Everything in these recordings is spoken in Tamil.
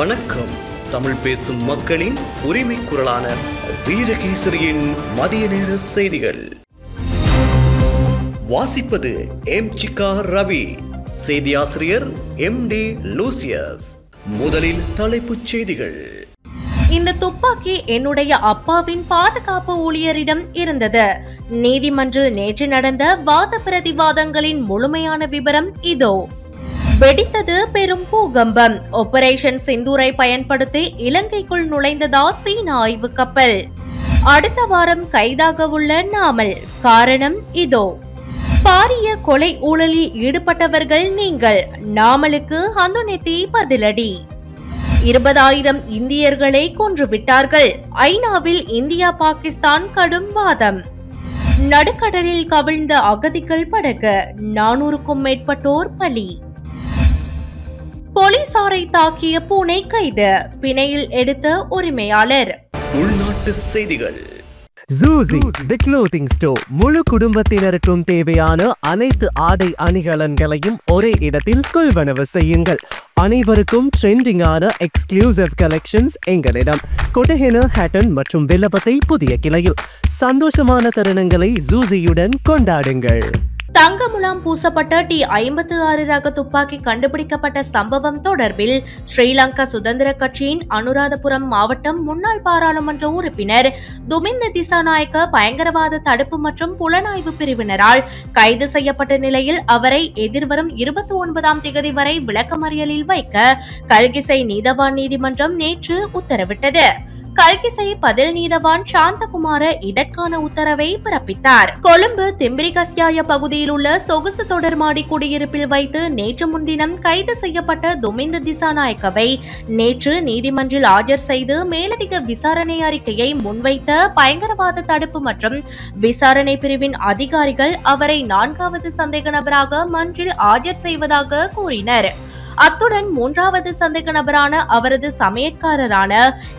வணக்கம். தமிழ் பேசும் மக்களின் உரிமை குரலான வீரகேசரியின் மதிய நேர செய்திகள் வாசிப்பது எம். சிக்கா ரவி, செய்தியாசிரியர் MD லூசியஸ். முதலில் தலைப்புச் செய்திகள். இந்த துப்பாக்கி என்னுடைய அப்பாவின் பாதுகாப்பு ஊழியரிடம் இருந்தது. நீதிமன்றில் நேற்று நடந்த வாத பிரதிவாதங்களின் முழுமையான விவரம் இதோ. வெடித்தது பெரும் பூகம்பம். ஆபரேஷன் சிந்தூரை பயன்படுத்தி இலங்கைக்குள் நுழைந்ததா சீன ஆய்வு கப்பல். அடுத்த வாரம் கைதாக உள்ள நாமல். காரணம் இதோ. பாரிய கொலை ஊழலில் ஈடுபட்டவர்கள் நீங்கள். நாமலுக்கு ஹந்துனெத்தி பதிலடி. 20,000 இந்தியர்களை கொன்றுவிட்டார்கள். ஐநாவில் இந்தியா பாகிஸ்தான் கடும் வாதம். நடுக்கடலில் கவிழ்ந்த அகதிகள் படகு. 400க்கும் மேற்பட்டோர் பலி. போலீசாரை தாக்கிய பூனை கைது. பிணையில் எடுத்த உரிமையாளர். உள்நாட்டு செய்திகள். Zuzi, the clothing store. முழு குடும்பத்தினருக்கும் தேவையான அனைத்து ஆடை அணிகலன்களையும் ஒரே இடத்தில் கொள்வனவு செய்யுங்கள். அனைவருக்கும் ட்ரெண்டிங்கான எக்ஸ்க்ளூசிவ் கலெக்ஷன்ஸ் எங்களிடம். கொட்டஹென, ஹேட்டன் மற்றும் வில்லபத்தை புதிய கிளையில். சந்தோஷமான தருணங்களை ஜூசியுடன் கொண்டாடுங்கள். தங்க முலாம் பூசப்பட்ட T56 ரக துப்பாக்கி கண்டுபிடிக்கப்பட்ட சம்பவம் தொடர்பில் ஸ்ரீலங்கா சுதந்திர கட்சியின் அனுராதபுரம் மாவட்டம் முன்னாள் பாராளுமன்ற உறுப்பினர் துமிந்த திசாநாயக்க பயங்கரவாத தடுப்பு மற்றும் புலனாய்வு பிரிவினரால் கைது செய்யப்பட்ட நிலையில் அவரை எதிர்வரும் 29ஆம் தேதி வரை விளக்கமறியலில் வைக்க கல்கிசை நீதவான் நீதிமன்றம் நேற்று உத்தரவிட்டது. கல்கிசை பதில் நீதவான் சாந்தகுமார இதற்கான உத்தரவை பிறப்பித்தார். கொழும்பு திம்பிரிகஸ்யாய பகுதியில் உள்ள சொகுசு தொடர்மாடி குடியிருப்பில் வைத்து நேற்று முன்தினம் கைது செய்யப்பட்ட துமிந்த திசாநாயக்கவை நேற்று நீதிமன்றில் ஆஜர் செய்து மேலதிக விசாரணை அறிக்கையை முன்வைத்த பயங்கரவாத தடுப்பு மற்றும் விசாரணை பிரிவின் அதிகாரிகள் அவரை 4வது சந்தேக நபராக மன்றில் ஆஜர் செய்வதாக கூறினர். அத்துடன் 3வது சந்தேக நபரான அவரது சமையற்காரரான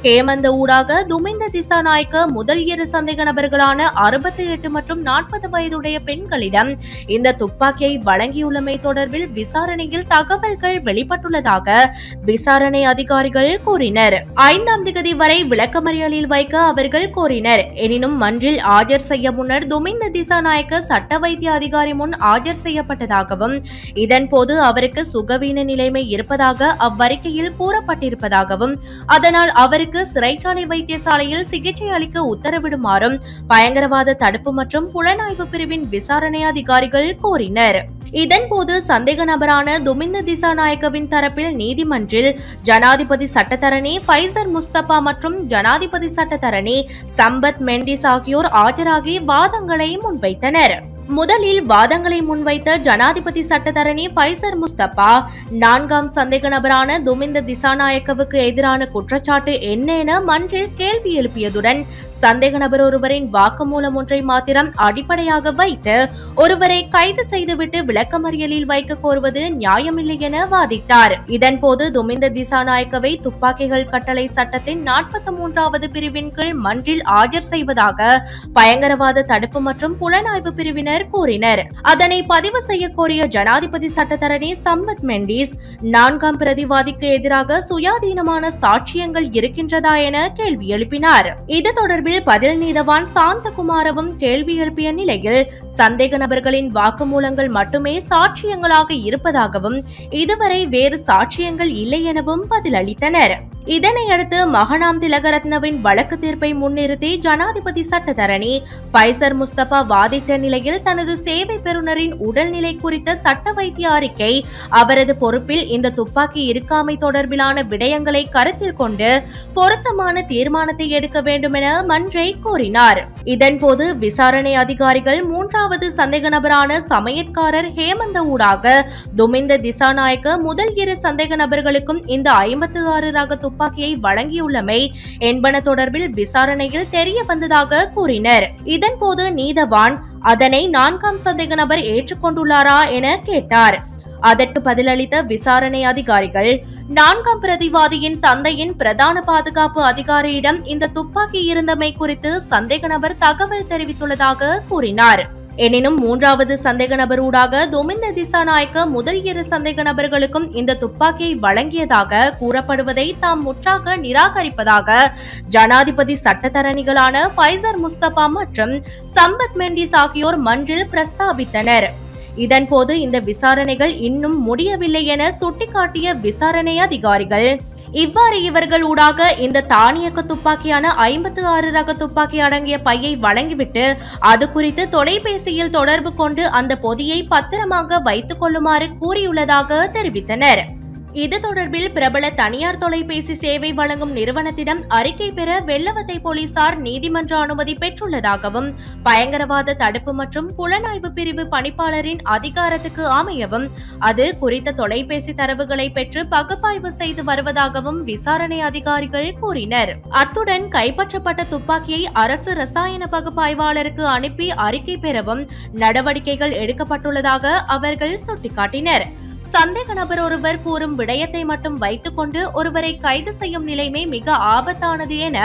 ஹேமந்த ஊடாக துமிந்த திசாநாயக்க முதல் 2 சந்தேக நபர்களான 68 மற்றும் 40 வயதுடைய பெண்களிடம் இந்த துப்பாக்கியை வழங்கியுள்ளமை தொடர்பில் விசாரணையில் தகவல்கள் வெளிப்பட்டுள்ளதாக விசாரணை அதிகாரிகள் கூறினர். 5ஆம் தேதி வரை விளக்கமறியலில் வைக்க அவர்கள் கோரினர். எனினும் மன்றில் ஆஜர் செய்ய முன்னர் துமிந்த திசாநாயக்க சட்ட வைத்திய அதிகாரி முன் ஆஜர் செய்யப்பட்டதாகவும் இதன்போது அவருக்கு சுகவீன நிலை இருப்பதாக அவ்வறிக்கையில் கூறப்பட்டிருப்பதாகவும் அதனால் அவருக்கு சிறைச்சாலை வைத்தியசாலையில் சிகிச்சை அளிக்க உத்தரவிடுமாறும் பயங்கரவாத தடுப்பு மற்றும் புலனாய்வு பிரிவின் விசாரணை அதிகாரிகள் கோரினர். இதன்போது சந்தேக நபரான துமிந்த திசாநாயக்கவின் தரப்பில் நீதிமன்றில் ஜனாதிபதி சட்டத்தரணி ஃபைசர் முஸ்தபா மற்றும் ஜனாதிபதி சட்டத்தரணி சம்பத் மெண்டிஸ் ஆகியோர் ஆஜராகி வாதங்களை முன்வைத்தனர். முதலில் வாதங்களை முன்வைத்த ஜனாதிபதி சட்டத்தரணி ஃபைசர் முஸ்தபா 4ஆம் சந்தேக நபரான துமிந்த திசாநாயக்கவுக்கு எதிரான குற்றச்சாட்டு என்ன என மன்றில் கேள்வி எழுப்பியதுடன் சந்தேக நபர் ஒருவரின் வாக்குமூலம் ஒன்றை மாத்திரம் அடிப்படையாக வைத்து ஒருவரை கைது செய்துவிட்டு விளக்கமறியலில் வைக்க கோருவது நியாயமில்லை என வாதிட்டார். இதன்போது துமிந்த திசாநாயக்கவை துப்பாக்கிகள் கட்டளை சட்டத்தின் 43வது பிரிவின் கீழ் மன்றில் ஆஜர் செய்வதாக பயங்கரவாத தடுப்பு மற்றும் புலனாய்வு பிரிவினர் கூறினர். அதனை பதிவு செய்ய கோரிய ஜனாதிபதி சட்டத்தரணி சம்பத் மெண்டிஸ் 4ஆம் பிரதிவாதிக்கு எதிராக சுயாதீனமான சாட்சியங்கள் இருக்கின்றதா என கேள்வி எழுப்பினார். இது தொடர்பில் பதில் நீதவான் சாந்தகுமாரவும் கேள்வி எழுப்பிய நிலையில் சந்தேக நபர்களின் வாக்குமூலங்கள் மட்டுமே சாட்சியங்களாக இருப்பதாகவும் இதுவரை வேறு சாட்சியங்கள் இல்லை எனவும் பதிலளித்தனர். இதனையடுத்து மகனாம் திலகரத்னவின் வழக்கு தீர்ப்பை முன்னிறுத்தி ஜனாதிபதி சட்டத்தரணி ஃபைசர் முஸ்தபா வாதிட்ட நிலையில் தனது சேவை பெறுநரின் உடல்நிலை குறித்த சட்ட வைத்திய அறிக்கை, அவரது பொறுப்பில் இந்த துப்பாக்கி இருக்காமை தொடர்பிலான விடயங்களை கருத்தில் கொண்டு பொருத்தமான தீர்மானத்தை எடுக்க வேண்டும் என மன்றை கோரினார். இதன்போது விசாரணை அதிகாரிகள் 3வது சந்தேக நபரான சமையற்காரர் ஹேமந்த ஊடாக துமிந்த திசாநாயக்க முதல் 2 சந்தேக நபர்களுக்கும் இந்த 56 ரக துப்பாக்கியை வழங்கியுள்ளமை என்பன தொடர்பில் விசாரணையில் தெரிய வந்ததாக கூறினர். இதன்போது நீதவான் அதனை 4ஆம் சந்தேக நபர் ஏற்றுக்கொண்டுள்ளாரா என கேட்டார். அதற்கு பதிலளித்த விசாரணை அதிகாரிகள் 4ஆம் பிரதிவாதியின் தந்தையின் பிரதான பாதுகாப்பு அதிகாரியிடம் இந்த துப்பாக்கி இருந்தமை குறித்து சந்தேக நபர் தகவல் தெரிவித்துள்ளதாக கூறினார். எனினும் மூன்றாவது சந்தேக நபரூடாக துமிந்த திசாநாயக்க முதல் இரு சந்தேக நபர்களுக்கும் இந்த துப்பாக்கியை வழங்கியதாக கூறப்படுவதை தாம் முற்றாக நிராகரிப்பதாக ஜனாதிபதி சட்டத்தரணிகளான ஃபைசர் முஸ்தபா மற்றும் சம்பத் மெண்டிஸ் ஆகியோர் மன்றில் பிரஸ்தாபித்தனர். இதன்போது இந்த விசாரணைகள் இன்னும் முடியவில்லை என சுட்டிக்காட்டிய விசாரணை அதிகாரிகள், இவ்வாறு இவர்கள் ஊடாக இந்த தானியக்க துப்பாக்கியான 56 ரக துப்பாக்கி அடங்கிய பையை வழங்கிவிட்டு அது குறித்து தொலைபேசியில் தொடர்பு கொண்டு அந்த பொதியை பத்திரமாக வைத்துக் கொள்ளுமாறு கூறியுள்ளதாக தெரிவித்தனர். இது தொடர்பில் பிரபல தனியார் தொலைபேசி சேவை வழங்கும் நிறுவனத்திடம் அறிக்கை பெற வெள்ளவத்தை போலீசார் நீதிமன்ற அனுமதி பெற்றுள்ளதாகவும் பயங்கரவாத தடுப்பு மற்றும் புலனாய்வு பிரிவு பணிப்பாளரின் அதிகாரத்துக்கு அமையவும் அது குறித்த தொலைபேசி தரவுகளை பெற்று பகுப்பாய்வு செய்து வருவதாகவும் விசாரணை அதிகாரிகள் கூறினர். அத்துடன் கைப்பற்றப்பட்ட துப்பாக்கியை அரசு ரசாயன பகுப்பாய்வாளருக்கு அனுப்பி அறிக்கை பெறவும் நடவடிக்கைகள் எடுக்கப்பட்டுள்ளதாக அவர்கள் சுட்டிக்காட்டினர். சந்தேக நபர் ஒருவர் கூறும் விடயத்தை மட்டும் வைத்துக் கொண்டு ஒருவரை கைது செய்யும் நிலைமை மிக ஆபத்தானது என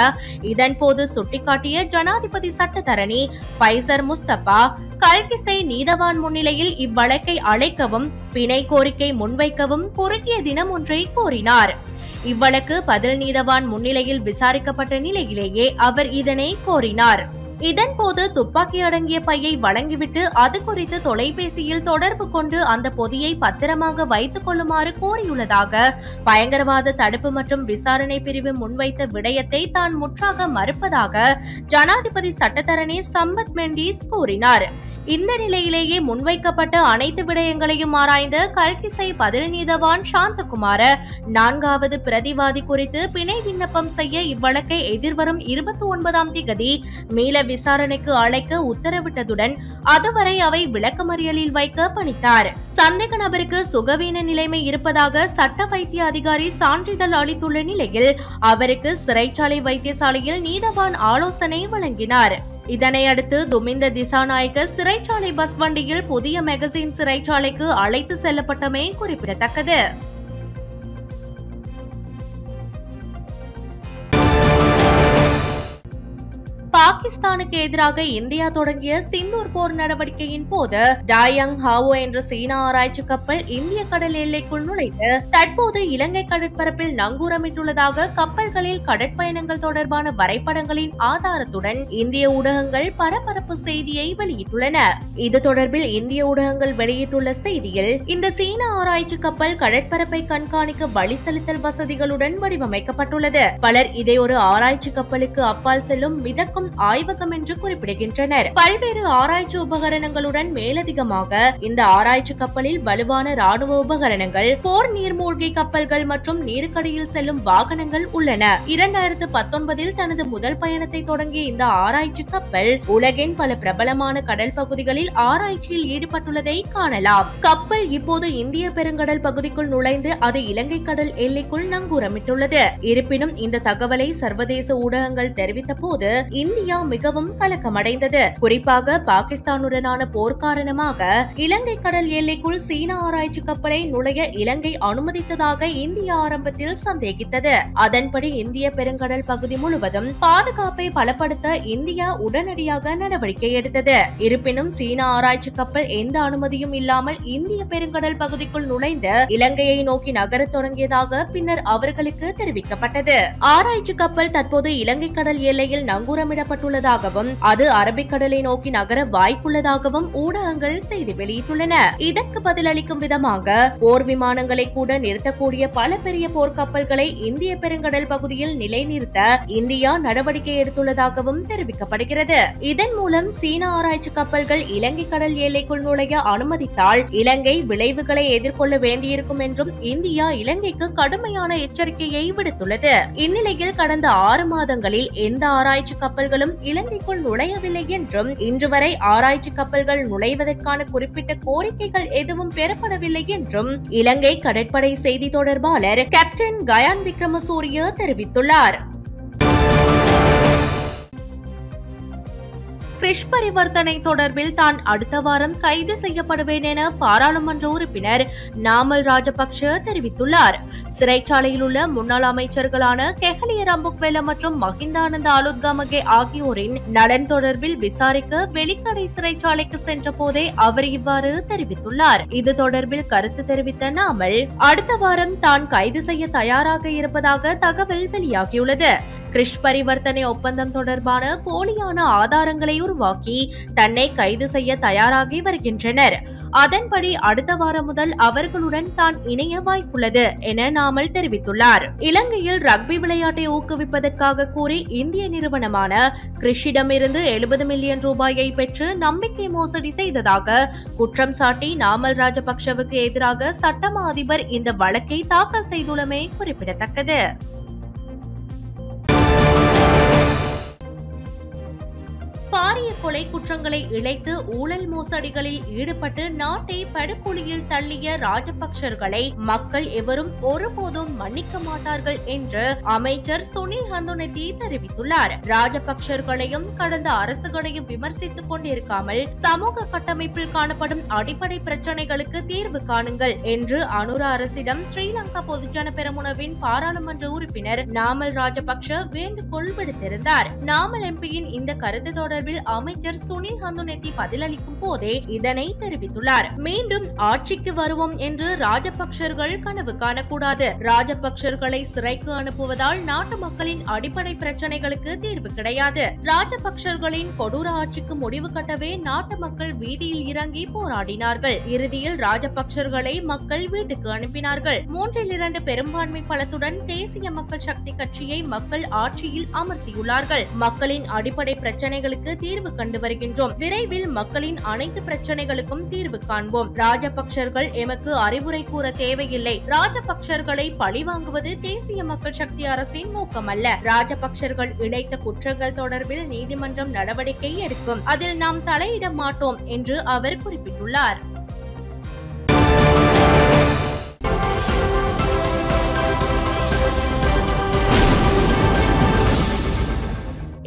இதன்போது சுட்டிக்காட்டிய ஜனாதிபதி சட்டத்தரணி ஃபைசர் முஸ்தபா, கல்கிசை நீதவான் முன்னிலையில் இவ்வழக்கை அழைக்கவும் பிணை கோரிக்கை முன்வைக்கவும் குறுகிய தினம் ஒன்றை கோரினார். இவ்வழக்கு பதில் நீதவான் முன்னிலையில் விசாரிக்கப்பட்ட நிலையிலேயே அவர் இதனை கோரினார். இதன்போது துப்பாக்கி அடங்கிய பையை வழங்கிவிட்டு அது குறித்து தொலைபேசியில் தொடர்பு கொண்டு அந்த பொதியை பத்திரமாக வைத்துக் கொள்ளுமாறு கோரியுள்ளதாக பயங்கரவாத தடுப்பு மற்றும் விசாரணை பிரிவு முன்வைத்த விடயத்தை தான் முற்றாக மறுப்பதாக ஜனாதிபதி சட்டத்தரணி சம்பத் மெண்டிஸ் கூறினார். இந்த நிலையிலேயே முன்வைக்கப்பட்ட அனைத்து விடயங்களையும் ஆராய்ந்த கல்கிசை பதில் நீதவான் சாந்தகுமார 4வது பிரதிவாதி குறித்து பிணை விண்ணப்பம் செய்ய இவ்வழக்கை எதிர்வரும் 29ஆம் திகதி மீள விசாரணைக்கு அழைக்க உத்தரவிட்டதுடன் அதுவரை அவை விளக்கமறியலில் வைக்க பணித்தார். சந்தேக நபருக்கு சுகவீன நிலைமை இருப்பதாக சட்ட வைத்திய அதிகாரி சான்றிதழ் அளித்துள்ள நிலையில் அவருக்கு சிறைச்சாலை வைத்தியசாலையில் நீதவான் ஆலோசனை வழங்கினார். இதனையடுத்து துமிந்த திசாநாயக்க சிறைச்சாலை பஸ் வண்டியில் புதிய மெகசின் சிறைச்சாலைக்கு அழைத்து செல்லப்பட்டமை குறிப்பிடத்தக்கது. பாகிஸ்தானுக்கு எதிராக இந்தியா தொடங்கிய சிந்தூர் போர் நடவடிக்கையின் போது டாயங் ஹாவோ என்ற சீனா ஆராய்ச்சி கப்பல் இந்திய கடல் எல்லைக்குள் நுழைந்து தற்போது இலங்கை கடற்பரப்பில் நங்கூரமிட்டுள்ளதாக கப்பல்களில் கடற்பயணங்கள் தொடர்பான வரைபடங்களின் ஆதாரத்துடன் இந்திய ஊடகங்கள் பரபரப்பு செய்தியை வெளியிட்டுள்ளன. இது தொடர்பில் இந்திய ஊடகங்கள் வெளியிட்டுள்ள செய்தியில், இந்த சீன ஆராய்ச்சி கப்பல் கடற்பரப்பை கண்காணிக்க வழி செலுத்தல் வசதிகளுடன் வடிவமைக்கப்பட்டுள்ளது. பலர் இதை ஒரு ஆராய்ச்சி கப்பலுக்கு அப்பால் செல்லும் மிதக்கும் ஆய்வகம் என்று குறிப்பிடுகின்றனர். பல்வேறு ஆராய்ச்சி உபகரணங்களுடன் மேலதிகமாக இந்த ஆராய்ச்சி கப்பலில் வலுவான ராணுவ உபகரணங்கள், போர் நீர்மூழ்கி கப்பல்கள் மற்றும் நீருக்கடியில் செல்லும் வாகனங்கள் உள்ளன. 2019 தனது முதல் பயணத்தை தொடங்கிய இந்த ஆராய்ச்சி கப்பல் உலகின் பல பிரபலமான கடல் பகுதிகளில் ஆராய்ச்சியில் ஈடுபட்டுள்ளதை காணலாம். கப்பல் இப்போது இந்திய பெருங்கடல் பகுதிக்குள் நுழைந்து அது இலங்கை கடல் எல்லைக்குள் நங்கூரமிட்டுள்ளது. இருப்பினும் இந்த தகவலை சர்வதேச ஊடகங்கள் தெரிவித்த போது இந்தியா மிகவும் கலக்கமடைந்தது. குறிப்பாக பாகிஸ்தானுடனான போர் காரணமாக இலங்கை கடல் எல்லைக்குள் சீன ஆராய்ச்சி கப்பலை நுழைய இலங்கை அனுமதித்ததாக இந்தியா ஆரம்பத்தில் சந்தேகித்தது. அதன்படி இந்திய பெருங்கடல் பகுதி முழுவதும் பாதுகாப்பை பலப்படுத்த இந்தியா உடனடியாக நடவடிக்கை எடுத்தது. இருப்பினும் சீன ஆராய்ச்சி கப்பல் எந்த அனுமதியும் இல்லாமல் இந்திய பெருங்கடல் பகுதிக்குள் நுழைந்து இலங்கையை நோக்கி நகரத் தொடங்கியதாக பின்னர் அவர்களுக்கு தெரிவிக்கப்பட்டது. ஆராய்ச்சி கப்பல் தற்போது இலங்கை கடல் எல்லையில் நங்கூரமிடப்பட்டுள்ளதாகவும் அது அரபிக்கடலை நோக்கி நகர வாய்ப்புள்ளதாகவும் ஊடகங்கள் செய்தி வெளியிட்டுள்ளன. இதற்கு பதிலளிக்கும் விதமாக போர் விமானங்களை கூட நிறுத்தக்கூடிய பல பெரிய போர்க்கப்பல்களை இந்திய பெருங்கடல் பகுதியில் நிலைநிறுத்த இந்தியா நடவடிக்கை எடுத்துள்ளதாகவும் தெரிவிக்கப்படுகிறது. இதன் மூலம் சீன ஆராய்ச்சி கப்பல்கள் இலங்கை கடல் எல்லைக்குள் நுழைய அனுமதித்தால் இலங்கை விளைவுகளை எதிர்கொள்ள வேண்டியிருக்கும் என்றும் இந்தியா இலங்கைக்கு கடுமையான எச்சரிக்கையை விடுத்துள்ளது. இந்நிலையில் கடந்த 6 மாதங்களில் எந்த ஆராய்ச்சி கப்பல்களும் இலங்கைக்குள் நுழையவில்லை என்றும் இன்று வரை ஆராய்ச்சி கப்பல்கள் நுழைவதற்கான குறிப்பிட்ட கோரிக்கைகள் எதுவும் பெறப்படவில்லை என்றும் இலங்கை கடற்படை செய்தி தொடர்பாளர் கேப்டன் கயான் விக்ரமசூரிய தெரிவித்துள்ளார். கிறிஷ் பரிவர்த்தனை தொடர்பில் தான் அடுத்த வாரம் கைது செய்யப்படுவேன் என பாராளுமன்ற உறுப்பினர் நாமல் ராஜபக்ஷ தெரிவித்துள்ளார். சிறைச்சாலையில் உள்ள முன்னாள் அமைச்சர்களான கெஹலிய ரம்புக்வெல மற்றும் மஹிந்தானந்த அலுத்கமகே ஆகியோரின் நலன் தொடர்பில் விசாரிக்க வெளிக்கடை சிறைச்சாலைக்கு சென்ற போதே அவர் இவ்வாறு தெரிவித்துள்ளார். இது தொடர்பில் கருத்து தெரிவித்த நாமல் அடுத்த வாரம் தான் கைது செய்ய தயாராக இருப்பதாக தகவல் வெளியாகியுள்ளது. கிறிஷ் பரிவர்த்தனை ஒப்பந்தம் தொடர்பான போலியான ஆதாரங்களை உருவாக்கி தன்னை கைது செய்ய தயாராகி வருகின்றனர். அதன்படி அடுத்த வாரம் முதல் அவர்களுடன் தான் இணைய வாய்ப்புள்ளது என நாமல் தெரிவித்துள்ளார். இலங்கையில் ரக்பி விளையாட்டை ஊக்குவிப்பதற்காக கூறி இந்திய நிறுவனமான கிறிஷிடமிருந்து 70 மில்லியன் ரூபாயை பெற்று நம்பிக்கை மோசடி செய்ததாக குற்றம் சாட்டி நாமல் ராஜபக்ஷவுக்கு எதிராக சட்டமா அதிபர் இந்த வழக்கை தாக்கல் செய்துள்ளமை குறிப்பிடத்தக்கது. பாரிய கொலை குற்றங்களை இழைத்து ஊழல் மோசடிகளில் ஈடுபட்டு நாட்டை படுகொலியில் தள்ளிய ராஜபக்சர்களை மக்கள் எவரும் ஒருபோதும் மன்னிக்க மாட்டார்கள் என்று அமைச்சர் சுனில் ஹந்துனெத்தி தெரிவித்துள்ளார். ராஜபக்சர்களையும் கடந்த அரசுகளையும் விமர்சித்துக் கொண்டிருக்காமல் சமூக கட்டமைப்பில் காணப்படும் அடிப்படை பிரச்சனைகளுக்கு தீர்வு காணுங்கள் என்று அனுர அரசிடம் ஸ்ரீலங்கா பொதுஜன பெரமுனவின் பாராளுமன்ற உறுப்பினர் நாமல் ராஜபக்ஷ வேண்டுகோள் விடுத்திருந்தார். நாமல் எம்பியின் இந்த கருத்து தொடர்பில் அமைச்சர் சுனில் ஹந்துனெத்தி பதிலளிக்கும் போதே இதனை தெரிவித்துள்ளார். மீண்டும் ஆட்சிக்கு வருவோம் என்று ராஜபக்சர்கள் கனவு காணக்கூடாது. ராஜபக்சர்களை சிறைக்கு அனுப்புவதால் நாட்டு மக்களின் அடிப்படை பிரச்சனைகளுக்கு தீர்வு கிடையாது. ராஜபக்சர்களின் கொடூர ஆட்சிக்கு முடிவு கட்டவே நாட்டு மக்கள் வீதியில் இறங்கி போராடினார்கள். இறுதியில் ராஜபக்சர்களை மக்கள் வீட்டுக்கு அனுப்பினார்கள். 3/2 பெரும்பான்மை பலத்துடன் தேசிய மக்கள் சக்தி கட்சியை மக்கள் ஆட்சியில் அமர்த்தியுள்ளார்கள். மக்களின் அடிப்படை பிரச்சனைகளுக்கு தீர்வு கண்டு வருகின்றோம். விரைவில் மக்களின் அனைத்து பிரச்சனைகளுக்கும் தீர்வு காண்போம். ராஜபக்சர்கள் எமக்கு அறிவுரை கூற தேவையில்லை. ராஜபக்சர்களை பழிவாங்குவது தேசிய மக்கள் சக்தி அரசின் நோக்கமல்ல. ராஜபக்சர்கள் இழைத்த குற்றங்கள் தொடர்பில் நீதிமன்றம் நடவடிக்கை எடுக்கும். அதில் நாம் தலையிட மாட்டோம் என்று அவர் குறிப்பிட்டுள்ளார்.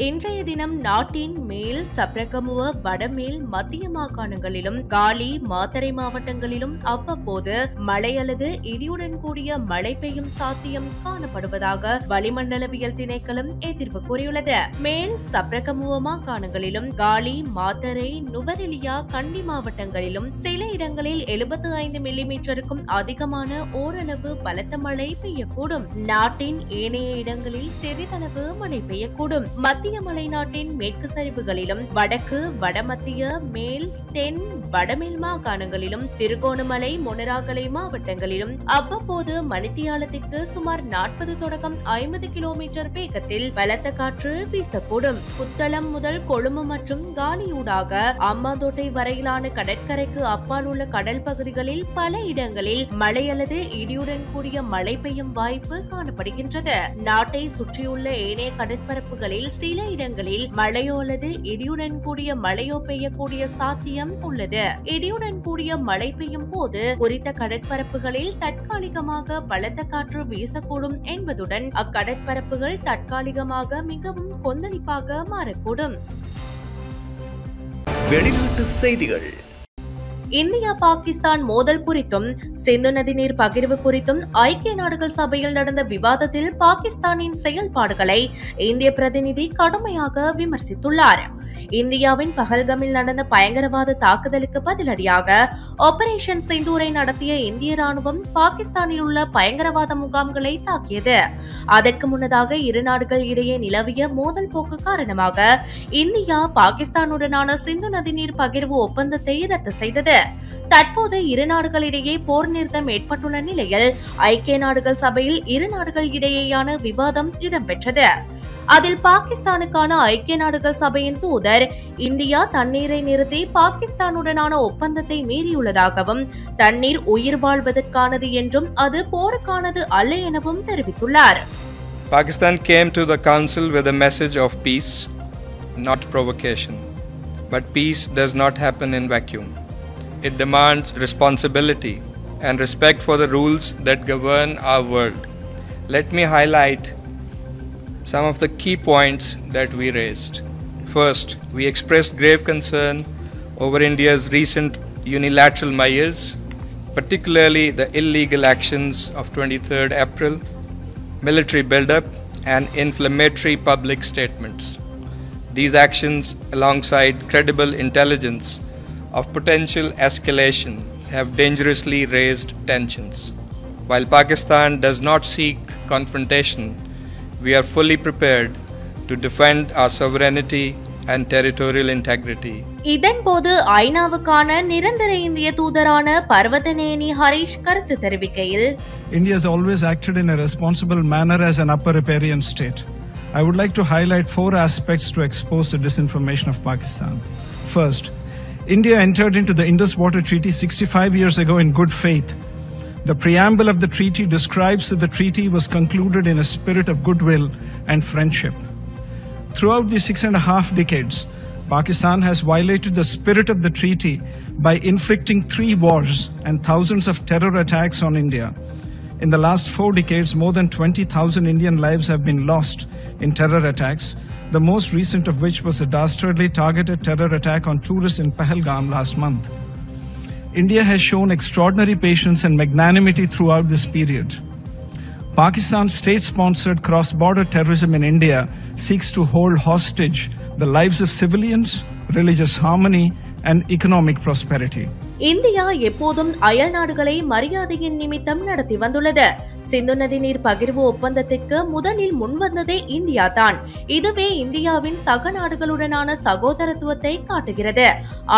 இன்றைய தினம் நாட்டின் மேல் சப்ரகமுவ வடமேல் மத்திய மாகாணங்களிலும் காலி மாத்தறை மாவட்டங்களிலும் அவ்வப்போது மழை அல்லது இடியுடன் கூடிய மழை பெய்யும் சாத்தியம் காணப்படுவதாக வளிமண்டலவியல் திணைக்களம் எதிர்ப்பு கூறியுள்ளது. மேல் சப்ரகமுவ மாகாணங்களிலும் காலி மாத்தறை நுவரெலியா கண்டி மாவட்டங்களிலும் சில இடங்களில் 75 மில்லிமீட்டருக்கும் அதிகமான ஓரளவு பலத்த மழை பெய்யக்கூடும். நாட்டின் ஏனைய இடங்களில் சிறிதளவு மழை பெய்யக்கூடும். மத்திய மலைநாட்டின் மேற்கு சரிவுகளிலும் வடக்கு வடமத்திய மேல் தென் வடமேல் மாகாணங்களிலும் திருகோணமலை மொனராகலை மாவட்டங்களிலும் அவ்வப்போது மணித்தியாலத்திற்கு சுமார் 40 தொடக்கம் 50 கிலோமீட்டர் வேகத்தில் பலத்த காற்று வீசக்கூடும். புத்தளம் முதல் கொழும்பு மற்றும் காலியூடாக அம்பாந்தோட்டை வரையிலான கடற்கரைக்கு அப்பால் உள்ள கடல் பகுதிகளில் பல இடங்களில் மழை அல்லது இடியுடன் கூடிய மழை பெய்யும் வாய்ப்பு காணப்படுகின்றது. நாட்டை சுற்றியுள்ள ஏனைய கடற்பரப்புகளில் சில இடங்களில் மழையோ அல்லது இடியுடன் கூடிய மழையோ பெய்யக்கூடிய சாத்தியம் உள்ளது. இடியுடன் கூடிய மழை பெய்யும் போது குறித்த கடற்பரப்புகளில் தற்காலிகமாக பலத்த காற்று வீசக்கூடும் என்பதுடன் அக்கடற்பரப்புகள் தற்காலிகமாக மிகவும் கொந்தளிப்பாக மாறக்கூடும். வெளிநாட்டு செய்திகள். இந்தியா பாகிஸ்தான் மோதல் குறித்தும் சிந்து நதிநீர் பகிர்வு குறித்தும் ஐக்கிய நாடுகள் சபையில் நடந்த விவாதத்தில் பாகிஸ்தானின் செயல்பாடுகளை இந்திய பிரதிநிதி கடுமையாக விமர்சித்துள்ளார். இந்தியாவின் பஹல்கமில் நடந்த பயங்கரவாத தாக்குதலுக்கு பதிலடியாக ஆபரேஷன் சிந்தூரை நடத்திய இந்திய ராணுவம் பாகிஸ்தானில் உள்ள பயங்கரவாத முகாம்களை தாக்கியது. அதற்கு முன்னதாக இரு நாடுகள் இடையே நிலவிய மோதல் போக்கு காரணமாக இந்தியா பாகிஸ்தானுடனான சிந்து நதிநீர் பகிர்வு ஒப்பந்தத்தை ரத்து செய்தது. தற்போது இரு நாடுகளிடையே போர் நிறுத்தம் ஏற்பட்டுள்ள நிலையில் ஐக்கிய நாடுகள் சபையில் இரு நாடுகள் இடையேயான விவாதம் இடம்பெற்றது. அதில் பாகிஸ்தானுக்கான ஐக்கிய நாடுகள் சபையின் தூதர் இந்தியா தண்ணீரை நிறுத்தி பாகிஸ்தானுடனான ஒப்பந்தத்தை மீறியுள்ளதாகவும் தண்ணீர் உயிர் வாழ்வதற்கானது என்றும் அது போருக்கானது அல்ல எனவும் தெரிவித்துள்ளார். Pakistan came to the council with a message of peace, not provocation. But peace does not happen in vacuum. It demands responsibility and respect for the rules that govern our world. Let me highlight some of the key points that we raised. First, we expressed grave concern over India's recent unilateral measures, particularly the illegal actions of 23rd April, military buildup, and inflammatory public statements. These actions, alongside credible intelligence of potential escalation, have dangerously raised tensions. While Pakistan does not seek confrontation, we are fully prepared to defend our sovereignty and territorial integrity. இதன்போது ஐநாவுக்கான நிரந்தர இந்திய தூதரான பர்வதனேனி ஹரிஷ் கருத்து தெரிவிக்கையில், India has always acted in a responsible manner as an upper riparian state. I would like to highlight 4 aspects to expose the disinformation of Pakistan. First, India entered into the Indus Water Treaty 65 years ago in good faith. The preamble of the treaty describes that the treaty was concluded in a spirit of goodwill and friendship. Throughout the 6.5 decades, Pakistan has violated the spirit of the treaty by inflicting 3 wars and thousands of terror attacks on India. In the last 4 decades, more than 20,000 Indian lives have been lost in terror attacks, the most recent of which was a dastardly targeted terror attack on tourists in Pahalgam last month. India has shown extraordinary patience and magnanimity throughout this period. Pakistan's state-sponsored cross-border terrorism in India seeks to hold hostage the lives of civilians, religious harmony, and economic prosperity. India எப்போதும் அயல் நாடுகளை மரியாதையின் நிமித்தம் நடத்தி வந்துள்ளது. சிந்து நதி நீர் பகிர்வு ஒப்பந்தத்திற்கு முதலில் முன்வந்ததே இந்தியா தான். இதுவே இந்தியாவின் சக நாடுகளுடனான சகோதரத்துவத்தை காட்டுகிறது.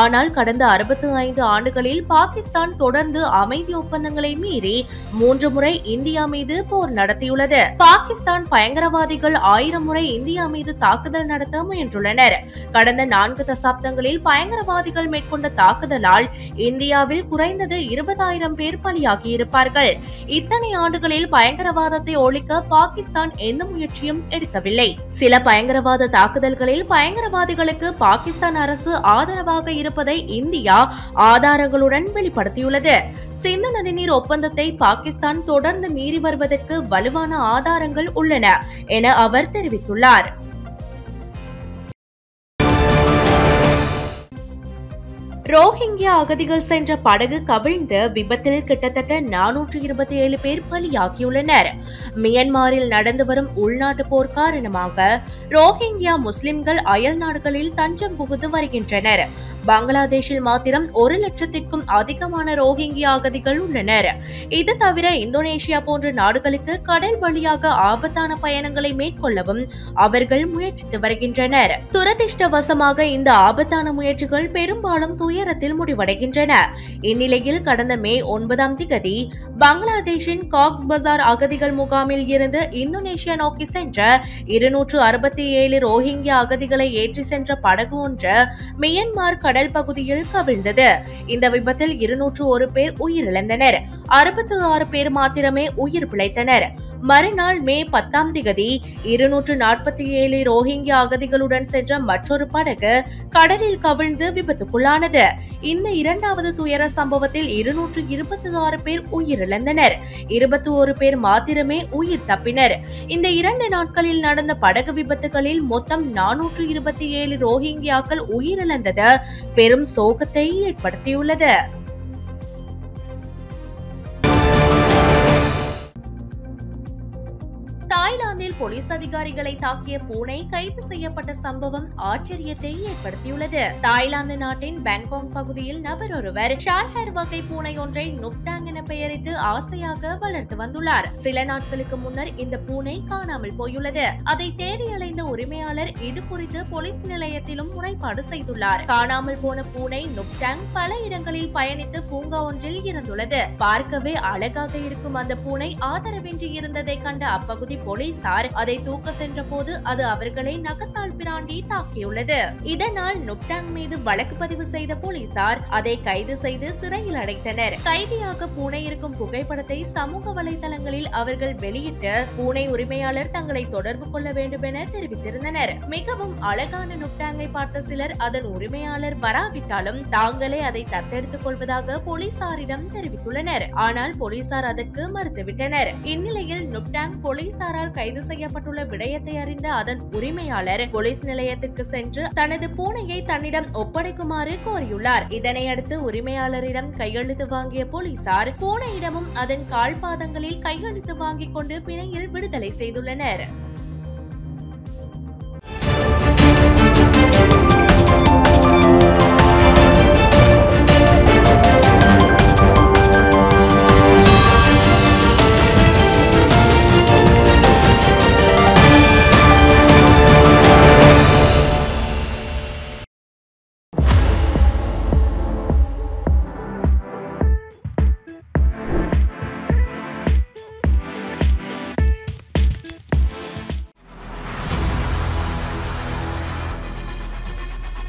ஆனால் கடந்த 65 ஆண்டுகளில் பாகிஸ்தான் தொடர்ந்து அமைதி ஒப்பந்தங்களை மீறி 3 முறை இந்தியா மீது போர் நடத்தியுள்ளது. பாகிஸ்தான் பயங்கரவாதிகள் 1000 முறை இந்தியா மீது தாக்குதல் நடத்த முயன்றுள்ளனர். கடந்த 4 தசாப்தங்களில் பயங்கரவாதிகள் மேற்கொண்ட தாக்குதலால் இந்தியாவில் குறைந்தது 20,000 பேர் பலியாகி இருப்பார்கள். இத்தனை ஆண்டுகளில் பயங்கரவாதத்தை ஒழிக்க பாகிஸ்தான் எந்த முயற்சியும் எடுக்கவில்லை. சில பயங்கரவாத தாக்குதல்களில் பயங்கரவாதிகளுக்கு பாகிஸ்தான் அரசு ஆதரவாக இருப்பதை இந்தியா ஆதாரங்களுடன் வெளிப்படுத்தியுள்ளது. சிந்து நதிநீர் ஒப்பந்தத்தை பாகிஸ்தான் தொடர்ந்து மீறி வருவதற்கு வலுவான ஆதாரங்கள் உள்ளன என அவர் தெரிவித்துள்ளார். ரோஹிங்கியா அகதிகள் சென்ற படகு கவிழ்ந்த விபத்தில் கிட்டத்தட்ட 427 பேர் பலியாகியுள்ளனர். மியான்மரில் நடந்து வரும் உள்நாட்டு போர் காரணமாக ரோஹிங்கியா முஸ்லிம்கள் அயல் நாடுகளில் தஞ்சம் புகுந்து வருகின்றனர். பங்களாதேஷில் மாத்திரம் 1 லட்சத்திற்கும் அதிகமான ரோஹிங்கியா அகதிகள் உள்ளனர். இது தவிர இந்தோனேஷியா போன்ற நாடுகளுக்கு கடல் வழியாக ஆபத்தான பயணங்களை மேற்கொள்ளவும் அவர்கள் முயற்சித்து வருகின்றனர். துரதிர்ஷ்டவசமாக இந்த ஆபத்தான முயற்சிகள் பெரும்பாலும் துயரத்தில் முடிவடைகின்றன. இந்நிலையில் கடந்த மே 9ஆம் தேதி பங்களாதேஷின் காக்ஸ் பசார் அகதிகள் முகாமில் இருந்து இந்தோனேஷியா நோக்கி சென்ற 267 ரோஹிங்கியா அகதிகளை ஏற்றி சென்ற படகு ஒன்று மியான்மர் கடல் பகுதியில் கவிழ்ந்தது. இந்த விபத்தில் 201 பேர் உயிரிழந்தனர். 66 பேர் மாத்திரமே உயிர் பிழைத்தனர். மறுநாள் மே 10ஆம் தேதி 247 ரோஹிங்கியா அகதிகளுடன் சென்ற மற்றொரு படகு கடலில் கவிழ்ந்து விபத்துக்குள்ளானது. இந்த 2வது துயர சம்பவத்தில் 226 பேர் உயிரிழந்தனர். 21 பேர் மாத்திரமே உயிர் தப்பினர். இந்த 2 நாட்களில் நடந்த படகு விபத்துகளில் மொத்தம் 427 ரோஹிங்கியாக்கள் உயிரிழந்தது பெரும் சோகத்தை ஏற்படுத்தியுள்ளது. தாய்லாந்தில் போலீஸ் அதிகாரிகளை தாக்கிய பூனை கைது செய்யப்பட்ட சம்பவம் ஆச்சரியத்தை ஏற்படுத்தியுள்ளது. தாய்லாந்து நாட்டின் பாங்காக் பகுதியில் நபர் ஒருவர் ஷார்ஹர் வகை பூனை ஒன்றை நுப்டாங் என பெயரிட்டு ஆசையாக வளர்த்து வந்துள்ளார். சில நாட்களுக்கு முன்னர் இந்த பூனை காணாமல் போயுள்ளது. அதை தேடி அலைந்த உரிமையாளர் இது குறித்து போலீஸ் நிலையத்திலும் முறைப்பாடு செய்துள்ளார். காணாமல் போன பூனை நுப்டாங் பல இடங்களில் பயணித்து பூங்கா ஒன்றில் இருந்துள்ளது. பார்க்கவே அழகாக இருக்கும் அந்த பூனை ஆதரவின்றி இருந்ததை கண்ட அப்பகுதி போலீசார் அதை தூக்க சென்ற போது அது அவர்களை நகத்தால் பிராண்டி தாக்கியுள்ளது. இதனால் நுப்டாங் மீது வழக்கு பதிவு செய்த போலீசார் அதை கைது செய்து சிறையில் அடைத்தனர். கைதியாக பூனை இருக்கும் புகைப்படத்தை சமூக வலைதளங்களில் அவர்கள் வெளியிட்டு பூனை உரிமையாளர் தங்களை தொடர்பு கொள்ள வேண்டும் என தெரிவித்திருந்தனர். மிகவும் அழகான நுப்டாங்கை பார்த்த சிலர் அதன் உரிமையாளர் வராவிட்டாலும் தாங்களே அதை தத்தெடுத்துக் கொள்வதாக போலீசாரிடம் தெரிவித்துள்ளனர். ஆனால் போலீசார் அதற்கு மறுத்துவிட்டனர். இந்நிலையில் நுப்டாங் போலீசாரால் கைது செய்ய செய்யப்பட்டுள்ள விடயத்தை அறிந்த அதன் உரிமையாளர் போலீஸ் நிலையத்துக்கு சென்று தனது பூனையை தன்னிடம் ஒப்படைக்குமாறு கோரியுள்ளார். இதனையடுத்து உரிமையாளரிடம் கையெழுத்து வாங்கிய போலீசார் பூனையிடமும் அதன் கால்பாதங்களில் கையெழுத்து வாங்கிக் கொண்டு பிணையில் விடுதலை செய்துள்ளனர்.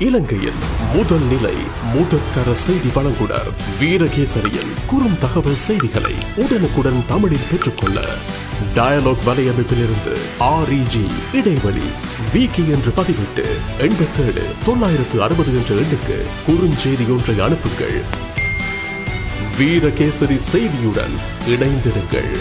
இலங்கையின் முதல் நிலை முதற்கர செய்தி வழங்குனர் வீரகேசரியின் குறுந்தகவல் செய்திகளை உடனுக்குடன் தமிழில் பெற்றுக்கொள்ள டயலாக் வலையமைப்பிலிருந்து REG இடைவெளி வீக்கி என்று பதிவிட்டு 87 960 என்ற எண்ணுக்கு குறுஞ்செய்தி ஒன்றை அனுப்புங்கள். வீரகேசரி செய்தியுடன் இணைந்திருங்கள்.